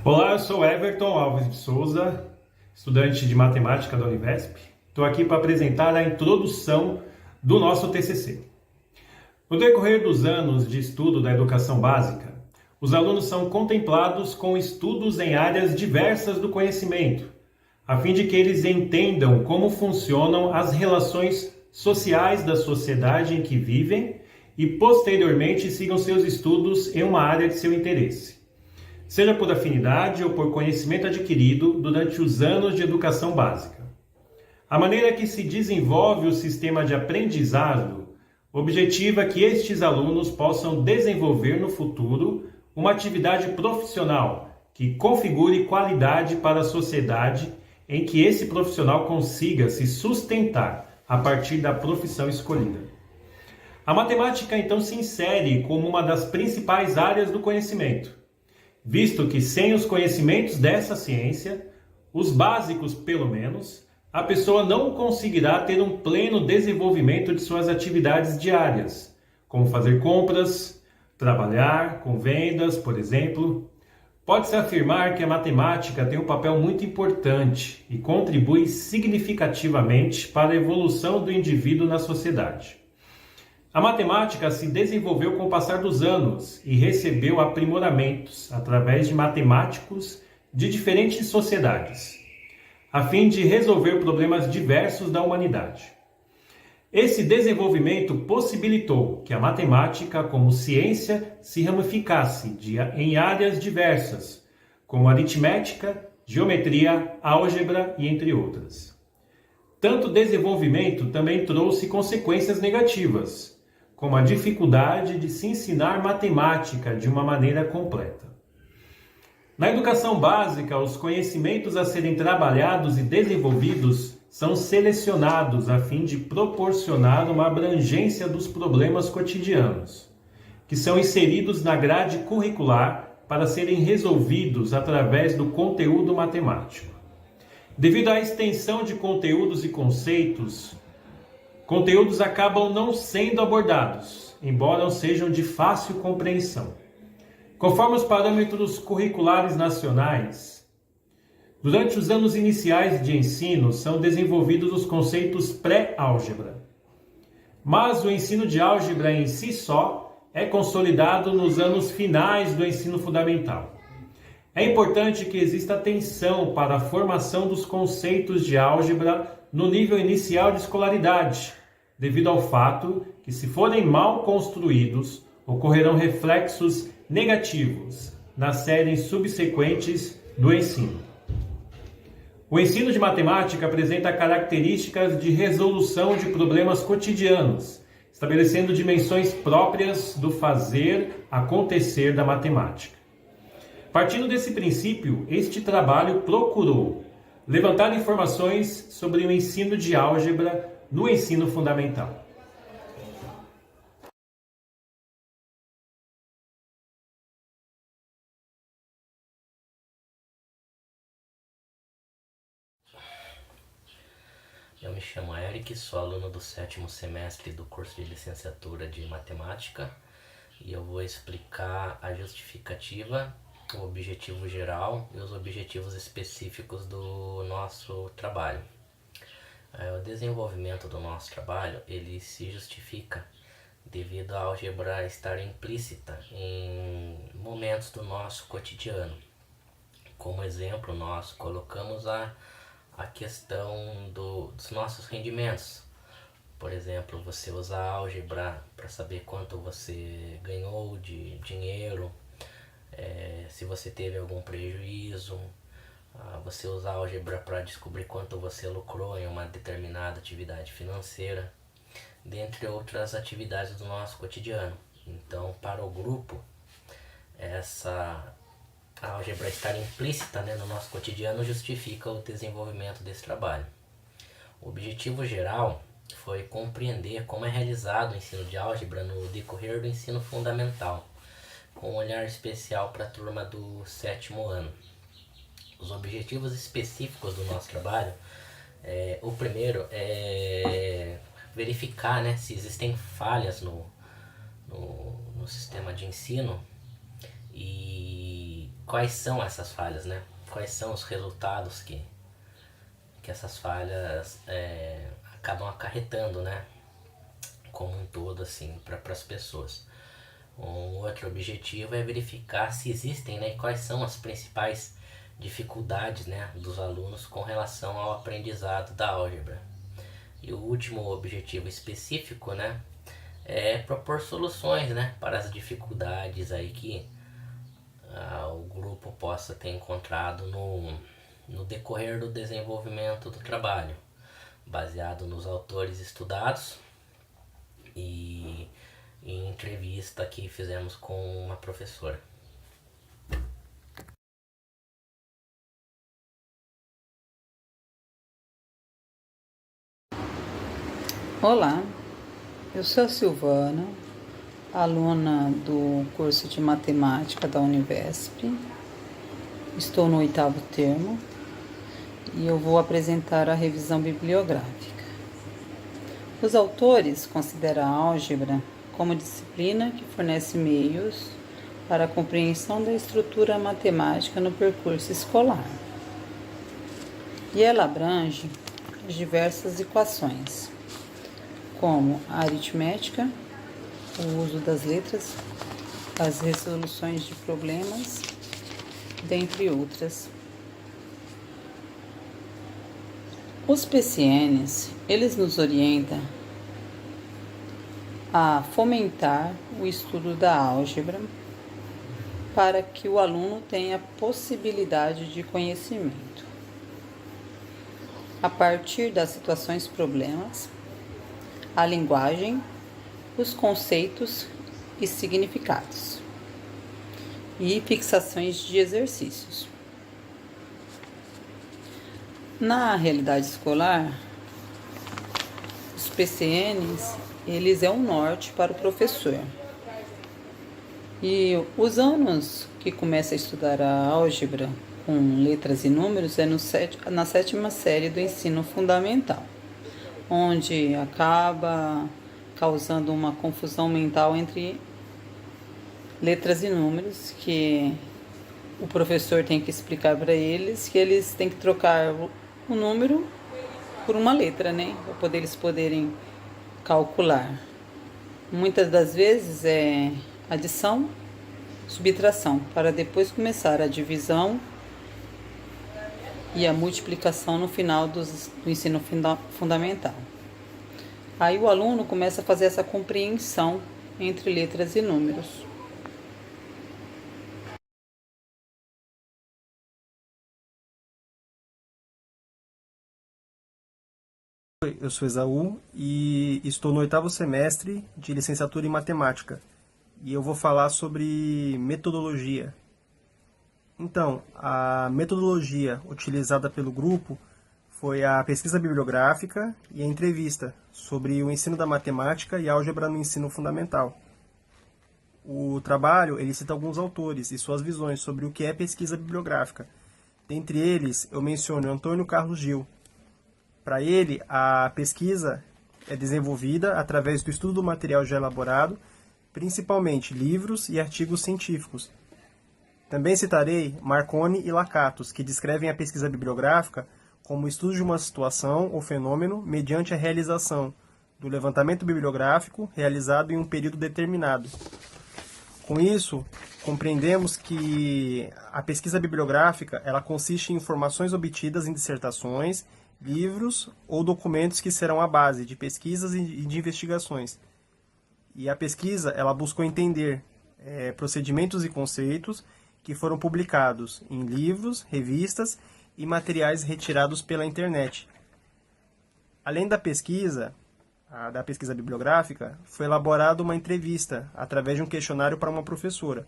Olá, eu sou Everton Alves de Souza, estudante de matemática da Univesp. Estou aqui para apresentar a introdução do nosso TCC. No decorrer dos anos de estudo da educação básica, os alunos são contemplados com estudos em áreas diversas do conhecimento, a fim de que eles entendam como funcionam as relações sociais da sociedade em que vivem e, posteriormente, sigam seus estudos em uma área de seu interesse, seja por afinidade ou por conhecimento adquirido durante os anos de educação básica. A maneira que se desenvolve o sistema de aprendizado objetiva que estes alunos possam desenvolver no futuro uma atividade profissional que configure qualidade para a sociedade em que esse profissional consiga se sustentar a partir da profissão escolhida. A matemática, então, se insere como uma das principais áreas do conhecimento, visto que sem os conhecimentos dessa ciência, os básicos pelo menos, a pessoa não conseguirá ter um pleno desenvolvimento de suas atividades diárias, como fazer compras, trabalhar com vendas, por exemplo. Pode-se afirmar que a matemática tem um papel muito importante e contribui significativamente para a evolução do indivíduo na sociedade. A matemática se desenvolveu com o passar dos anos e recebeu aprimoramentos através de matemáticos de diferentes sociedades, a fim de resolver problemas diversos da humanidade. Esse desenvolvimento possibilitou que a matemática, como ciência, se ramificasse em áreas diversas, como aritmética, geometria, álgebra e entre outras. Tanto desenvolvimento também trouxe consequências negativas, como a dificuldade de se ensinar matemática de uma maneira completa. Na educação básica, os conhecimentos a serem trabalhados e desenvolvidos são selecionados a fim de proporcionar uma abrangência dos problemas cotidianos, que são inseridos na grade curricular para serem resolvidos através do conteúdo matemático. Devido à extensão de conteúdos e conceitos, conteúdos acabam não sendo abordados, embora sejam de fácil compreensão. Conforme os parâmetros curriculares nacionais, durante os anos iniciais de ensino são desenvolvidos os conceitos pré-álgebra. Mas o ensino de álgebra em si só é consolidado nos anos finais do ensino fundamental. É importante que exista atenção para a formação dos conceitos de álgebra no nível inicial de escolaridade, devido ao fato que, se forem mal construídos, ocorrerão reflexos negativos nas séries subsequentes do ensino. O ensino de matemática apresenta características de resolução de problemas cotidianos, estabelecendo dimensões próprias do fazer acontecer da matemática. Partindo desse princípio, este trabalho procurou levantar informações sobre o ensino de álgebra no ensino fundamental. Eu me chamo Eric, sou aluno do 7º semestre do curso de licenciatura de matemática e eu vou explicar a justificativa, o objetivo geral e os objetivos específicos do nosso trabalho. O desenvolvimento do nosso trabalho ele se justifica devido à álgebra estar implícita em momentos do nosso cotidiano. Como exemplo, nós colocamos a questão dos nossos rendimentos. Por exemplo, você usa a álgebra para saber quanto você ganhou de dinheiro, se você teve algum prejuízo. Você usa a álgebra para descobrir quanto você lucrou em uma determinada atividade financeira, dentre outras atividades do nosso cotidiano. Então, para o grupo, a álgebra estar implícita, no nosso cotidiano justifica o desenvolvimento desse trabalho. O objetivo geral foi compreender como é realizado o ensino de álgebra no decorrer do ensino fundamental, com um olhar especial para a turma do 7º ano. Os objetivos específicos do nosso trabalho, o primeiro é verificar se existem falhas no sistema de ensino e quais são essas falhas, né? Quais são os resultados que essas falhas acabam acarretando, né? Como um todo, assim, para as pessoas. Um outro objetivo é verificar se existem, né, e quais são as principais dificuldades, né, dos alunos com relação ao aprendizado da álgebra. E o último objetivo específico, né, é propor soluções, né, para as dificuldades aí que o grupo possa ter encontrado no decorrer do desenvolvimento do trabalho, baseado nos autores estudados e em entrevista que fizemos com uma professora. Olá, eu sou a Silvana, aluna do curso de matemática da Univesp. Estou no 8º termo e eu vou apresentar a revisão bibliográfica. Os autores consideram a álgebra como disciplina que fornece meios para a compreensão da estrutura matemática no percurso escolar. E ela abrange as diversas equações, como a aritmética, o uso das letras, as resoluções de problemas, dentre outras. Os PCNs, eles nos orientam a fomentar o estudo da álgebra para que o aluno tenha possibilidade de conhecimento. A partir das situações problemas, a linguagem, os conceitos e significados, e fixações de exercícios. Na realidade escolar, os PCNs, eles é um norte para o professor. E os anos que começa a estudar a álgebra com letras e números é na 7ª série do ensino fundamental, onde acaba causando uma confusão mental entre letras e números, que o professor tem que explicar para eles que eles têm que trocar o número por uma letra, né, para eles poderem calcular. Muitas das vezes é adição, subtração, para depois começar a divisão e a multiplicação no final do ensino fundamental. Aí o aluno começa a fazer essa compreensão entre letras e números. Eu sou Esaú e estou no 8º semestre de licenciatura em matemática e eu vou falar sobre metodologia. Então, a metodologia utilizada pelo grupo foi a pesquisa bibliográfica e a entrevista sobre o ensino da matemática e álgebra no ensino fundamental. O trabalho ele cita alguns autores e suas visões sobre o que é pesquisa bibliográfica. Dentre eles, eu menciono Antônio Carlos Gil. Para ele, a pesquisa é desenvolvida através do estudo do material já elaborado, principalmente livros e artigos científicos. Também citarei Marconi e Lakatos, que descrevem a pesquisa bibliográfica como o estudo de uma situação ou fenômeno mediante a realização do levantamento bibliográfico realizado em um período determinado. Com isso, compreendemos que a pesquisa bibliográfica ela consiste em informações obtidas em dissertações, livros ou documentos que serão a base de pesquisas e de investigações. E a pesquisa ela buscou entender procedimentos e conceitos que foram publicados em livros, revistas e materiais retirados pela internet. Além da pesquisa bibliográfica, foi elaborada uma entrevista através de um questionário para uma professora.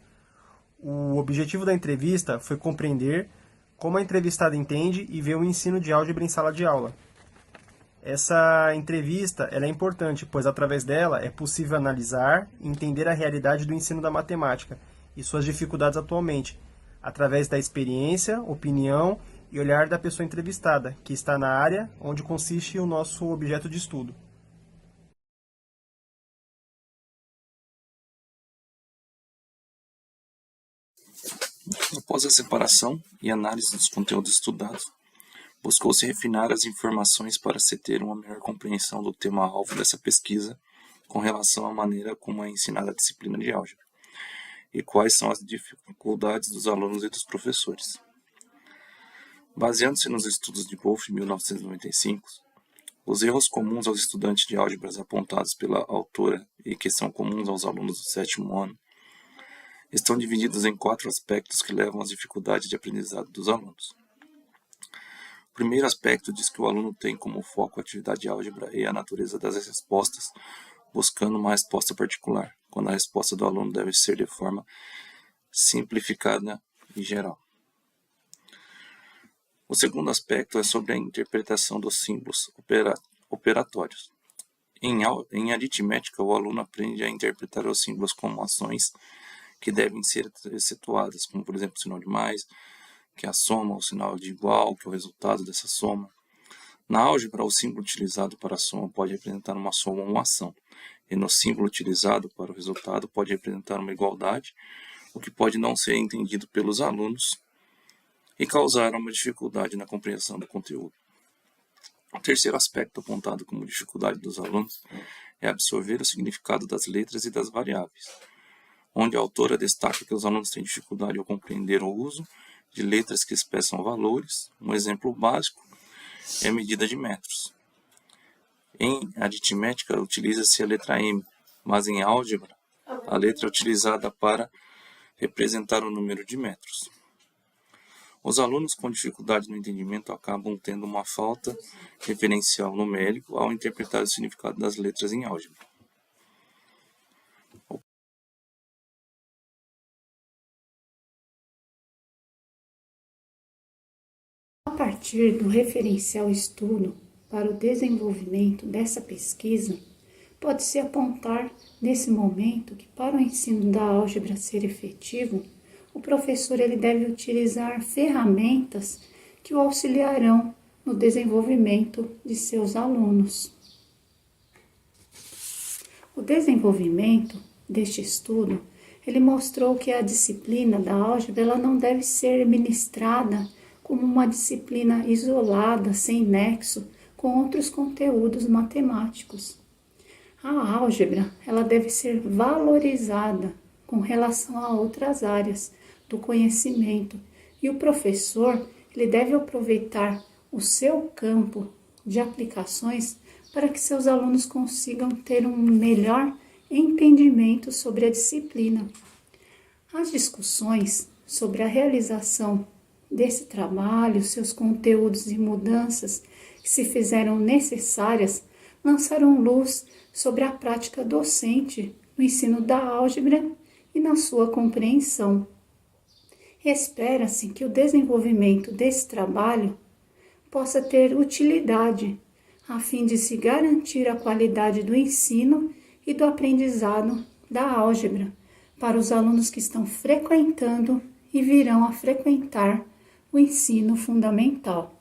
O objetivo da entrevista foi compreender como a entrevistada entende e vê o ensino de álgebra em sala de aula. Essa entrevista ela é importante, pois através dela é possível analisar e entender a realidade do ensino da matemática e suas dificuldades atualmente, através da experiência, opinião e olhar da pessoa entrevistada, que está na área onde consiste o nosso objeto de estudo. Após a separação e análise dos conteúdos estudados, buscou-se refinar as informações para se ter uma melhor compreensão do tema-alvo dessa pesquisa com relação à maneira como é ensinada a disciplina de álgebra e quais são as dificuldades dos alunos e dos professores. Baseando-se nos estudos de Wolff, de 1995, os erros comuns aos estudantes de álgebras apontados pela autora e que são comuns aos alunos do 7º ano estão divididos em 4 aspectos que levam às dificuldades de aprendizado dos alunos. O primeiro aspecto diz que o aluno tem como foco a atividade de álgebra e a natureza das respostas, buscando uma resposta particular, quando a resposta do aluno deve ser de forma simplificada e geral. O segundo aspecto é sobre a interpretação dos símbolos operatórios. Em aritmética, o aluno aprende a interpretar os símbolos como ações que devem ser efetuadas, como por exemplo o sinal de mais, que é a soma, o sinal de igual, que é o resultado dessa soma. Na álgebra, o símbolo utilizado para a soma pode representar uma soma ou uma ação, e no símbolo utilizado para o resultado pode representar uma igualdade, o que pode não ser entendido pelos alunos e causar uma dificuldade na compreensão do conteúdo. O terceiro aspecto apontado como dificuldade dos alunos é absorver o significado das letras e das variáveis, onde a autora destaca que os alunos têm dificuldade ao compreender o uso de letras que expressam valores. Um exemplo básico é a medida de metros. Em aritmética, utiliza-se a letra M, mas em álgebra, a letra é utilizada para representar o número de metros. Os alunos com dificuldade no entendimento acabam tendo uma falta referencial numérico ao interpretar o significado das letras em álgebra. A partir do referencial estudo para o desenvolvimento dessa pesquisa, pode-se apontar nesse momento que para o ensino da álgebra ser efetivo, o professor ele deve utilizar ferramentas que o auxiliarão no desenvolvimento de seus alunos. O desenvolvimento deste estudo, ele mostrou que a disciplina da álgebra ela não deve ser ministrada como uma disciplina isolada, sem nexo com outros conteúdos matemáticos. A álgebra ela deve ser valorizada com relação a outras áreas do conhecimento e o professor ele deve aproveitar o seu campo de aplicações para que seus alunos consigam ter um melhor entendimento sobre a disciplina. As discussões sobre a realização desse trabalho, seus conteúdos e mudanças que se fizeram necessárias, lançaram luz sobre a prática docente no ensino da álgebra e na sua compreensão. Espera-se que o desenvolvimento desse trabalho possa ter utilidade, a fim de se garantir a qualidade do ensino e do aprendizado da álgebra para os alunos que estão frequentando e virão a frequentar o ensino fundamental.